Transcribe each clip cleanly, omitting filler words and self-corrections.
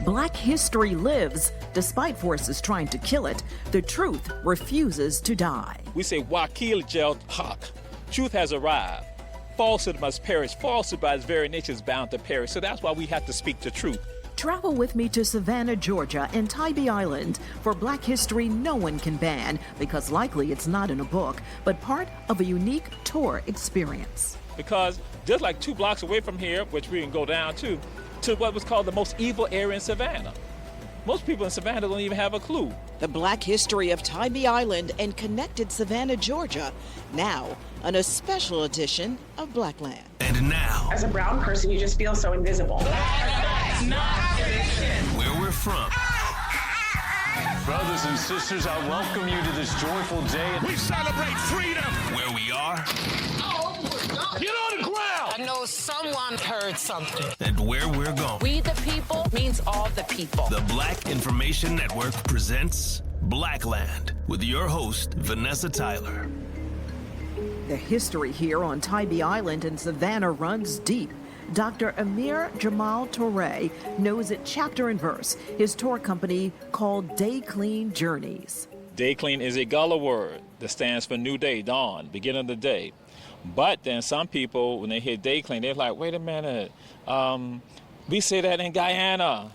Black history lives. Despite forces trying to kill it, the truth refuses to die. We say, Wakil Jel Haq. Truth has arrived. Falsehood must perish. Falsehood by its very nature is bound to perish. So that's why we have to speak the truth. Travel with me to Savannah, Georgia and Tybee Island for Black history no one can ban because likely it's not in a book, but part of a unique tour experience. Because just like 2 blocks away from here, which we can go down to what was called the most evil area in Savannah. Most people in Savannah don't even have a clue. The Black history of Tybee Island and connected Savannah, Georgia, now on a special edition of Blackland. And now, as a brown person, you just feel so invisible. That's not tradition. Where we're from. Brothers and sisters, I welcome you to this joyful day. We celebrate freedom. Where we are. Get on the ground! I know someone heard something. And where we're going. We the people means all the people. The Black Information Network presents Blackland with your host, Vanessa Tyler. The history here on Tybee Island in Savannah runs deep. Dr. Amir Jamal Toure knows it chapter and verse. His tour company called Day Clean Journeys. Day Clean is a Gullah word that stands for new day, dawn, beginning of the day. But then some people, when they hear Day Clean, they're like, wait a minute, we say that in Guyana.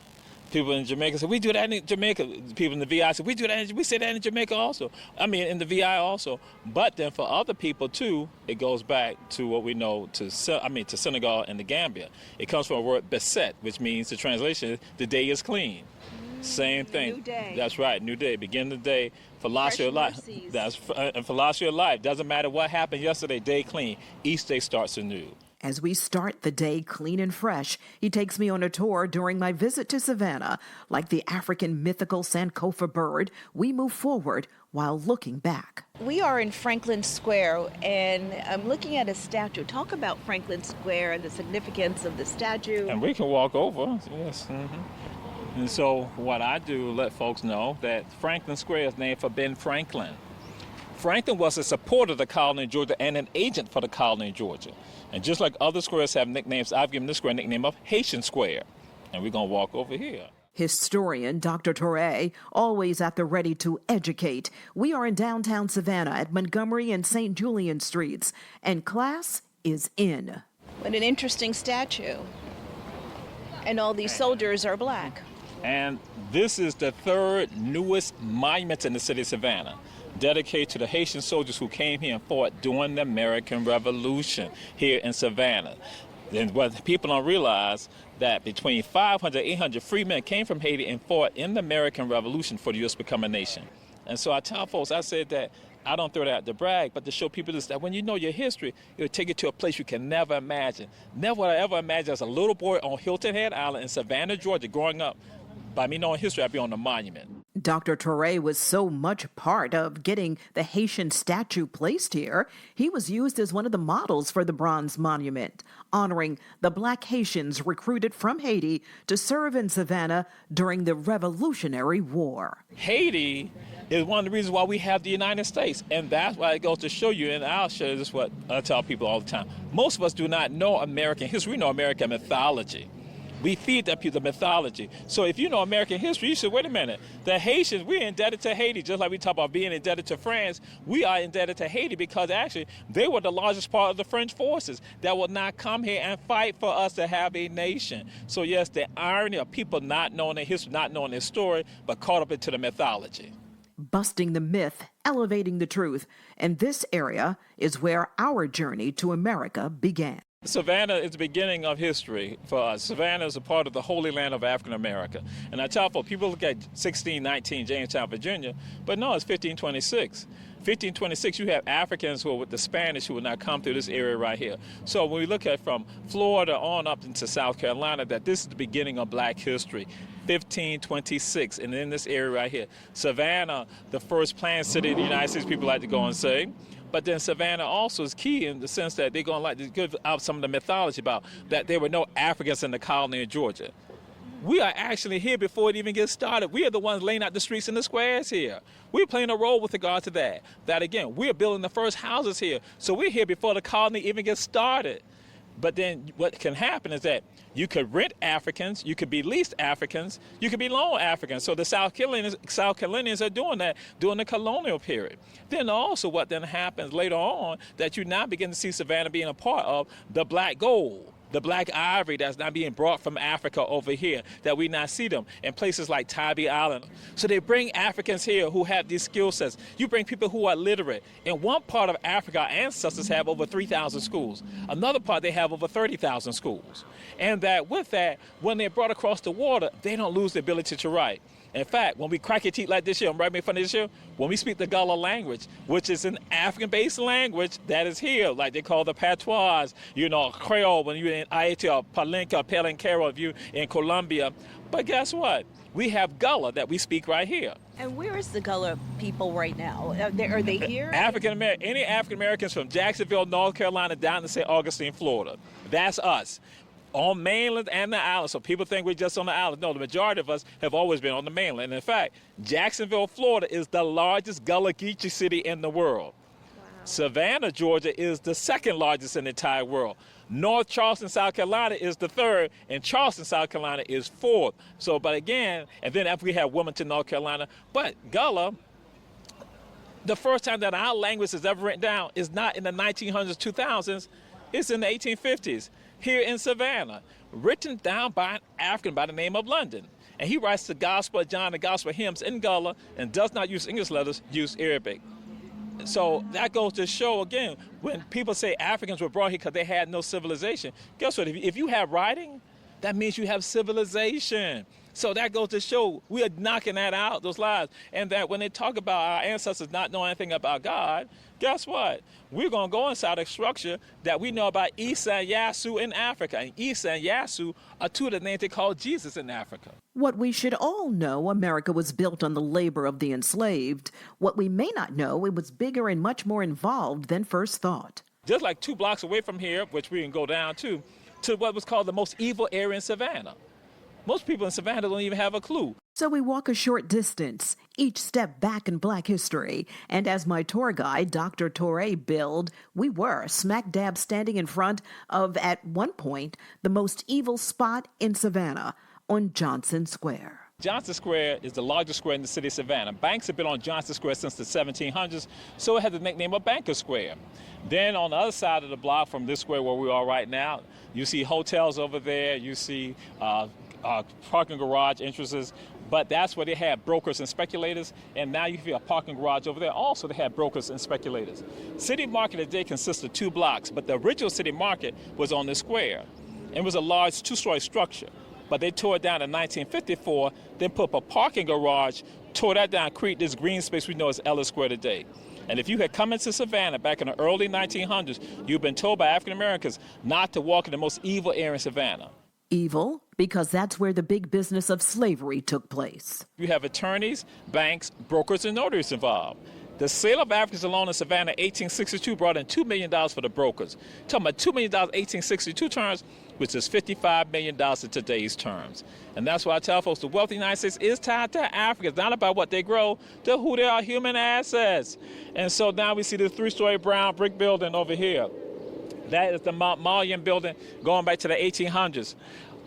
People in Jamaica say, we do that in Jamaica. People in the VI say, we say that in Jamaica also. I mean, in the VI also. But then for other people, too, it goes back to what we know to Senegal and the Gambia. It comes from a word beset, which means the translation is, the day is clean. Same thing. New day. That's right, new day. Begin the day. Philosophy of life. That's philosophy of life. Doesn't matter what happened yesterday, day clean. Each day starts anew. As we start the day clean and fresh, he takes me on a tour during my visit to Savannah. Like the African mythical Sankofa bird, we move forward while looking back. We are in Franklin Square, and I'm looking at a statue. Talk about Franklin Square and the significance of the statue. And we can walk over, yes. Mm-hmm. And so what I do, let folks know that Franklin Square is named for Ben Franklin. Franklin was a supporter of the colony of Georgia and an agent for the colony of Georgia. And just like other squares have nicknames, I've given this square a nickname of Haitian Square. And we're going to walk over here. Historian Dr. Toure, always at the ready to educate. We are in downtown Savannah at Montgomery and St. Julian Streets, and class is in. What an interesting statue. And all these soldiers are black. And this is the 3rd newest monument in the city of Savannah, dedicated to the Haitian soldiers who came here and fought during the American Revolution here in Savannah. And what people don't realize that between 500 and 800 free men came from Haiti and fought in the American Revolution for the U.S. to become a nation. And so I tell folks, I said that I don't throw that out to brag, but to show people this, that when you know your history, it'll take you to a place you can never imagine. Never would I ever imagine as a little boy on Hilton Head Island in Savannah, Georgia, growing up. By me knowing history, I'd be on the monument. Dr. Toure was so much part of getting the Haitian statue placed here. He was used as one of the models for the bronze monument, honoring the black Haitians recruited from Haiti to serve in Savannah during the Revolutionary War. Haiti is one of the reasons why we have the United States, and that's why it goes to show you, and I'll show you this, what I tell people all the time. Most of us do not know American history. We know American mythology. We feed that people mythology. So if you know American history, you say, wait a minute, the Haitians, we're indebted to Haiti, just like we talk about being indebted to France. We are indebted to Haiti because actually they were the largest part of the French forces that would not come here and fight for us to have a nation. So yes, the irony of people not knowing their history, not knowing their story, but caught up into the mythology. Busting the myth, elevating the truth, and this area is where our journey to America began. Savannah is the beginning of history for us. Savannah is a part of the Holy Land of African America. And I tell folks, people look at 1619 Jamestown, Virginia, but no, it's 1526. 1526, you have Africans who are with the Spanish who would not come through this area right here. So when we look at from Florida on up into South Carolina, that this is the beginning of black history. 1526, and in this area right here. Savannah, the first planned city of the United States, people like to go and say. But then Savannah also is key in the sense that they're going to like to give out some of the mythology about that there were no Africans in the colony of Georgia. We are actually here before it even gets started. We are the ones laying out the streets and the squares here. We're playing a role with regard to that. That again, we're building the first houses here. So we're here before the colony even gets started. But then what can happen is that you could rent Africans, you could be leased Africans, you could be loan Africans. So the South Carolinians are doing that during the colonial period. Then also what then happens later on that you now begin to see Savannah being a part of the black gold, the black ivory that's now being brought from Africa over here, that we now see them in places like Tybee Island. So they bring Africans here who have these skill sets. You bring people who are literate. In one part of Africa, our ancestors have over 3,000 schools. Another part, they have over 30,000 schools. And that with that, when they're brought across the water, they don't lose the ability to write. In fact, when we crack your teeth like this here, I'm right in front of this here, when we speak the Gullah language, which is an African-based language that is here, like they call the patois, Creole when you're in Haiti, or Palenque, or Pelencaro if you're in Colombia. But guess what? We have Gullah that we speak right here. And where is the Gullah people right now? Are they here? Any African Americans from Jacksonville, North Carolina, down to St. Augustine, Florida. That's us. On mainland and the island. So people think we're just on the island. No, the majority of us have always been on the mainland. In fact, Jacksonville, Florida is the largest Gullah Geechee city in the world. Wow. Savannah, Georgia is the second largest in the entire world. North Charleston, South Carolina is the third, and Charleston, South Carolina is fourth. So, but again, and then after we have Wilmington, North Carolina, but Gullah, the first time that our language is ever written down is not in the 1900s, 2000s, it's in the 1850s. Here in Savannah, written down by an African by the name of London. And he writes the Gospel of John, the Gospel hymns in Gullah, and does not use English letters, use Arabic. So that goes to show, again, when people say Africans were brought here because they had no civilization, guess what? If you have writing, that means you have civilization. So that goes to show we are knocking that out, those lies. And that when they talk about our ancestors not knowing anything about God, guess what? We're going to go inside a structure that we know about Isa and Yasu in Africa. And Isa and Yasu are two of the names they call Jesus in Africa. What we should all know, America was built on the labor of the enslaved. What we may not know, it was bigger and much more involved than first thought. Just like 2 blocks away from here, which we can go down to what was called the most evil area in Savannah. Most people in Savannah don't even have a clue. So we walk a short distance, each step back in Black history. And as my tour guide, Dr. Toure, billed, we were smack dab standing in front of, at one point, the most evil spot in Savannah, on Johnson Square. Johnson Square is the largest square in the city of Savannah. Banks have been on Johnson Square since the 1700s, so it had the nickname of Banker Square. Then on the other side of the block from this square where we are right now, you see hotels over there, you see parking garage entrances, but that's where they had brokers and speculators, and now you see a parking garage over there. Also, they had brokers and speculators. City Market today consists of 2 blocks, but the original City Market was on the square. It was a large 2-story structure, but they tore it down in 1954, then put up a parking garage, tore that down, created this green space we know as Ellis Square today. And if you had come into Savannah back in the early 1900s, you've been told by African Americans not to walk in the most evil area in Savannah. Evil, because that's where the big business of slavery took place. You have attorneys, banks, brokers, and notaries involved. The sale of Africans alone in Savannah in 1862 brought in $2 million for the brokers. Talking about $2 million 1862 terms, which is $55 million in today's terms. And that's why I tell folks the wealth of the United States is tied to Africans, not about what they grow, to who they are, human assets. And so now we see the 3-story brown brick building over here. That is the Mount Mullion building going back to the 1800s.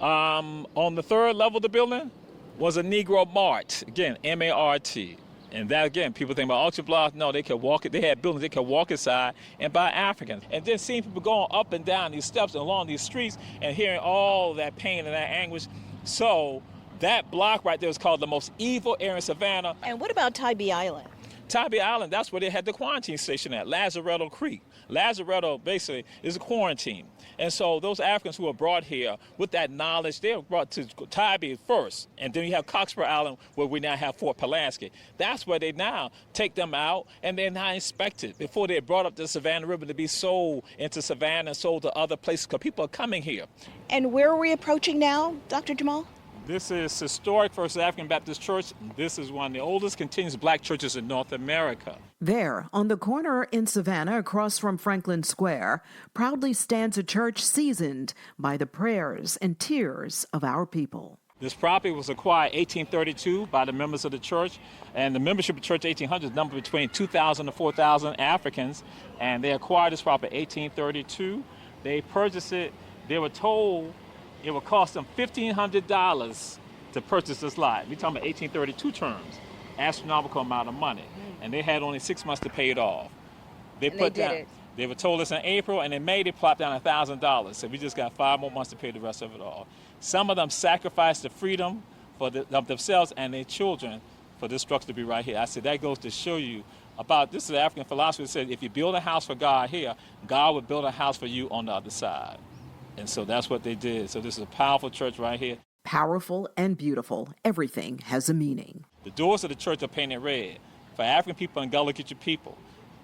On the 3rd level of the building was a Negro Mart, again, M-A-R-T. And that, again, people think about auction blocks. No, they could walk it. They had buildings they could walk inside and buy Africans. And then seeing people going up and down these steps and along these streets and hearing all that pain and that anguish. So that block right there is called the most evil area in Savannah. And what about Tybee Island? Tybee Island, that's where they had the quarantine station at, Lazaretto Creek. Lazaretto basically is a quarantine. And so those Africans who were brought here with that knowledge, they were brought to Tybee first. And then you have Cockspur Island, where we now have Fort Pulaski. That's where they now take them out, and they're now inspected before they're brought up the Savannah River to be sold into Savannah and sold to other places, because people are coming here. And where are we approaching now, Dr. Jamal? This is historic First African Baptist Church. This is one of the oldest continuous Black churches in North America. There, on the corner in Savannah, across from Franklin Square, proudly stands a church seasoned by the prayers and tears of our people. This property was acquired in 1832 by the members of the church, and the membership of Church 1800 numbered between 2,000 to 4,000 Africans, and they acquired this property in 1832. They purchased it They were told it would cost them $1,500 to purchase this lot. We're talking about 1832 terms, astronomical amount of money. And they had only 6 months to pay it off. They were told this in April, and in May they plopped down $1,000. So we just got 5 more months to pay the rest of it all. Some of them sacrificed the freedom for of themselves and their children for this structure to be right here. I said that goes to show you about, this is the African philosophy that said if you build a house for God here, God would build a house for you on the other side. And so that's what they did. So this is a powerful church right here. Powerful and beautiful. Everything has a meaning. The doors of the church are painted red. For African people and Gullah Geechee people,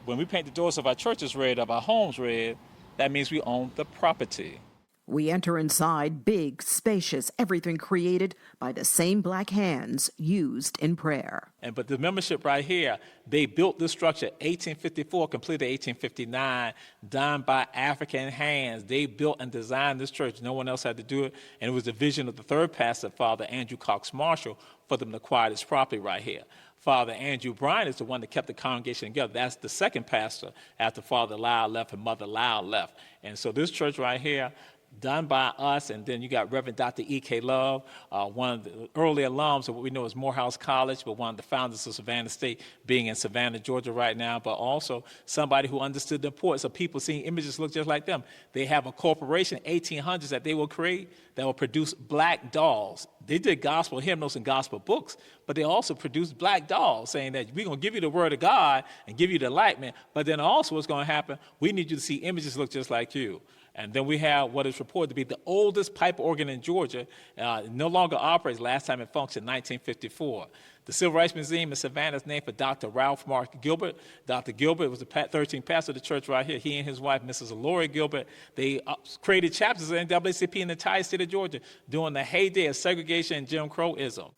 when we paint the doors of our churches red, of our homes red, that means we own the property. We enter inside, big, spacious, everything created by the same black hands used in prayer. But the membership right here, they built this structure 1854, completed 1859, done by African hands. They built and designed this church. No one else had to do it. And it was the vision of the third pastor, Father Andrew Cox Marshall, for them to acquire this property right here. Father Andrew Bryan is the one that kept the congregation together. That's the second pastor after Father Lyle left and Mother Lyle left. And so this church right here, done by us, and then you got Reverend Dr. E.K. Love, one of the early alums of what we know as Morehouse College, but one of the founders of Savannah State, being in Savannah, Georgia right now, but also somebody who understood the importance of people seeing images look just like them. They have a corporation, 1800s, that they will create that will produce black dolls. They did gospel hymnals and gospel books, but they also produced black dolls, saying that we're going to give you the word of God and give you the enlightenment, but then also what's going to happen, we need you to see images look just like you. And then we have what is reported to be the oldest pipe organ in Georgia. It no longer operates. Last time it functioned in 1954. The Civil Rights Museum in Savannah is named for Dr. Ralph Mark Gilbert. Dr. Gilbert was the 13th pastor of the church right here. He and his wife, Mrs. Lori Gilbert, they created chapters of NAACP in the entire state of Georgia during the heyday of segregation and Jim Crowism.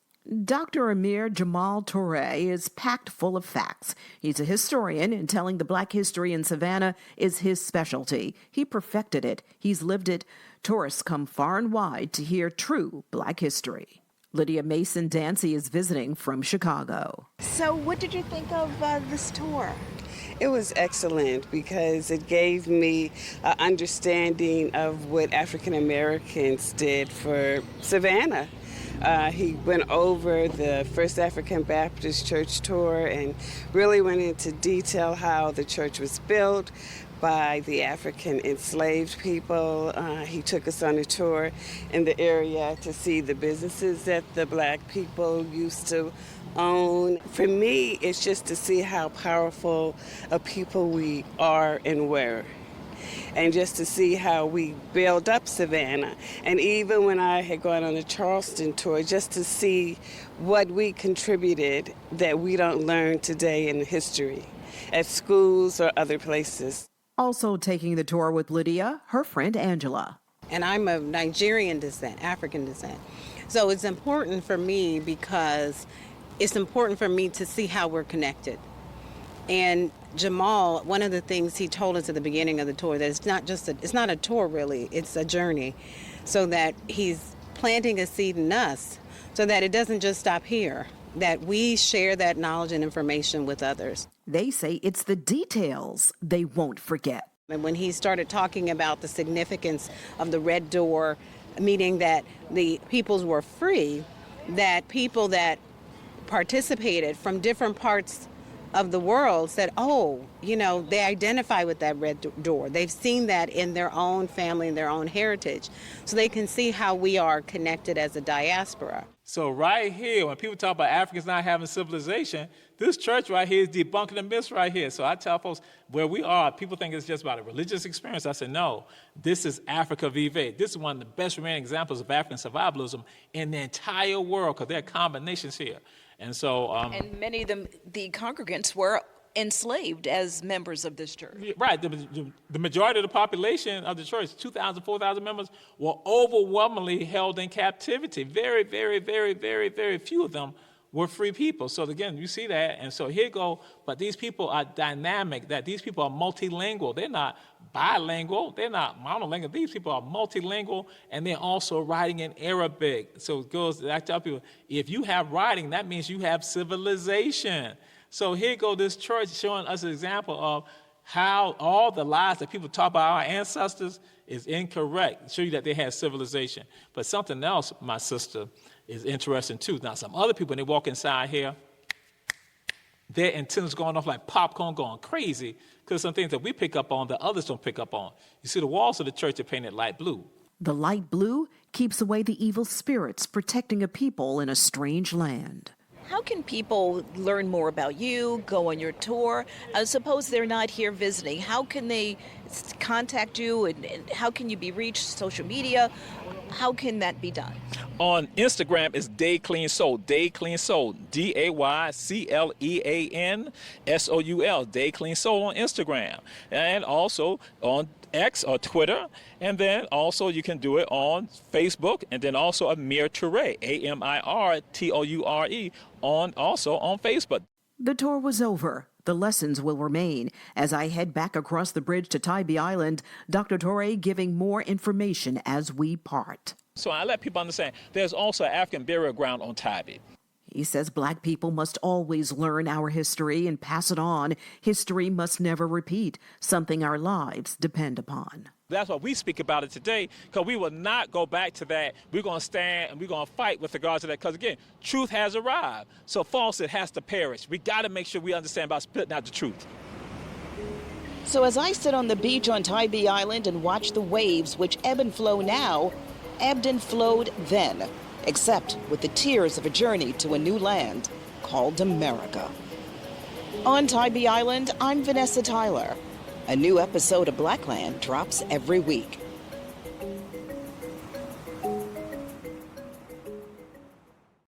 Dr. Amir Jamal Toure is packed full of facts. He's a historian, and telling the black history in Savannah is his specialty. He perfected it. He's lived it. Tourists come far and wide to hear true black history. Lydia Mason Dancy is visiting from Chicago. So what did you think of this tour? It was excellent because it gave me an understanding of what African Americans did for Savannah. He went over the First African Baptist Church tour and really went into detail how the church was built by the African enslaved people. He took us on a tour in the area to see the businesses that the black people used to own. For me, it's just to see how powerful a people we are and were. And just to see how we build up Savannah. And even when I had gone on a Charleston tour, just to see what we contributed that we don't learn today in history at schools or other places. Also taking the tour with Lydia, her friend Angela. And I'm of Nigerian descent, African descent. So it's important for me because it's important for me to see how we're connected. And Jamal, one of the things he told us at the beginning of the tour, that it's not a tour really, it's a journey. So that he's planting a seed in us so that it doesn't just stop here, that we share that knowledge and information with others. They say it's the details they won't forget. And when he started talking about the significance of the Red Door, meaning that the peoples were free, that people that participated from different parts of the world said, oh, they identify with that red door. They've seen that in their own family and their own heritage. So they can see how we are connected as a diaspora. So right here, when people talk about Africans not having civilization, this church right here is debunking the myths right here. So I tell folks, where we are, people think it's just about a religious experience. I said, no, this is Africa Vive. This is one of the best remaining examples of African survivalism in the entire world, because there are combinations here. And so, and many of them, the congregants were enslaved as members of this church. Right. The majority of the population of the church, 2,000, 4,000 members, were overwhelmingly held in captivity. Very, very, very, very, very few of them were free people. So again, you see that. And so here you go. But these people are dynamic, that these people are multilingual. They're not bilingual. They're not monolingual. These people are multilingual, and they're also writing in Arabic. So it goes, I tell people, if you have writing, that means you have civilization. So here go this church showing us an example of how all the lies that people talk about our ancestors is incorrect. Show you that they had civilization. But something else, my sister, is interesting too. Now, some other people, when they walk inside here, their antennas going off like popcorn, going crazy, because some things that we pick up on that others don't pick up on. You see, the walls of the church are painted light blue. The light blue keeps away the evil spirits, protecting a people in a strange land. How can people learn more about you, go on your tour? Suppose they're not here visiting. How can they contact you, and how can you be reached? Social media? How can that be done? On Instagram, it's Day Clean Soul. Day Clean Soul. DayCleanSoul. Day Clean Soul on Instagram. And also on X or Twitter. And then also you can do it on Facebook. And then also Amir Toure, AmirToure, also on Facebook. The tour was over. The lessons will remain. As I head back across the bridge to Tybee Island, Dr. Toure giving more information as we part. So I let people understand there's also an African burial ground on Tybee. He says Black people must always learn our history and pass it on. History must never repeat, something our lives depend upon. That's why we speak about it today, because we will not go back to that. We're going to stand and we're going to fight with regards to that, because, again, truth has arrived. So falsehood has to perish. We got to make sure we understand about splitting out the truth. So as I sit on the beach on Tybee Island and watch the waves, which ebb and flow now, ebbed and flowed then, except with the tears of a journey to a new land called America. On Tybee Island, I'm Vanessa Tyler. A new episode of Blackland drops every week.